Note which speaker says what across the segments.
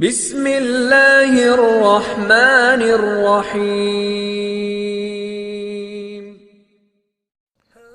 Speaker 1: بسم اللہ الرحمن الرحیم۔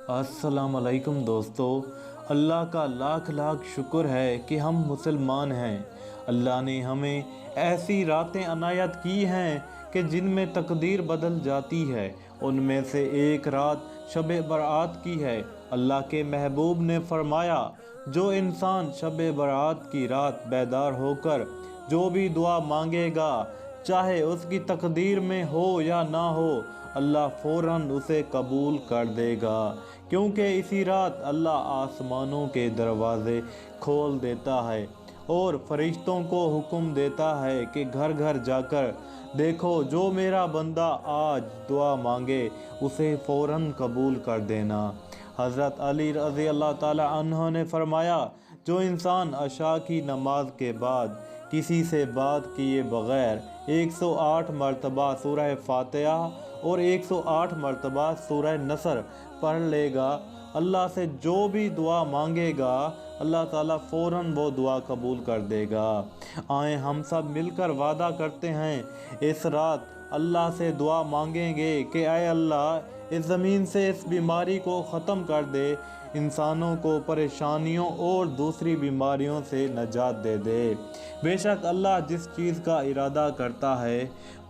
Speaker 2: السلام علیکم دوستو، اللہ کا لاکھ لاکھ شکر ہے کہ ہم مسلمان ہیں۔ اللہ نے ہمیں ایسی راتیں عنایت کی ہیں کہ جن میں تقدیر بدل جاتی ہے۔ ان میں سے ایک رات شب برات کی ہے۔ اللہ کے محبوب نے فرمایا، جو انسان شب برات کی رات بیدار ہو کر جو بھی دعا مانگے گا، چاہے اس کی تقدیر میں ہو یا نہ ہو، اللہ فوراً اسے قبول کر دے گا، کیونکہ اسی رات اللہ آسمانوں کے دروازے کھول دیتا ہے اور فرشتوں کو حکم دیتا ہے کہ گھر گھر جا کر دیکھو، جو میرا بندہ آج دعا مانگے اسے فوراً قبول کر دینا۔ حضرت علی رضی اللہ تعالی عنہ نے فرمایا، جو انسان عشاء کی نماز کے بعد کسی سے بات کیے بغیر 108 مرتبہ سورہ فاتحہ اور 108 مرتبہ سورہ نصر پڑھ لے گا، اللہ سے جو بھی دعا مانگے گا، اللہ تعالیٰ فوراً وہ دعا قبول کر دے گا۔ آئیں ہم سب مل کر وعدہ کرتے ہیں، اس رات اللہ سے دعا مانگیں گے کہ اے اللہ، اس زمین سے اس بیماری کو ختم کر دے، انسانوں کو پریشانیوں اور دوسری بیماریوں سے نجات دے دے۔ بے شک اللہ جس چیز کا ارادہ کرتا ہے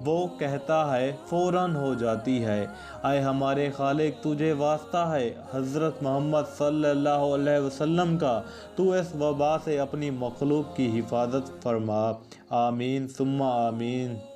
Speaker 2: وہ کہتا ہے فوراً ہو جاتی ہے۔ اے ہمارے خالق، تجھے واسطہ ہے حضرت محمد صلی اللہ علیہ وسلم کا، تو اس وبا سے اپنی مخلوق کی حفاظت فرما، آمین ثم آمین۔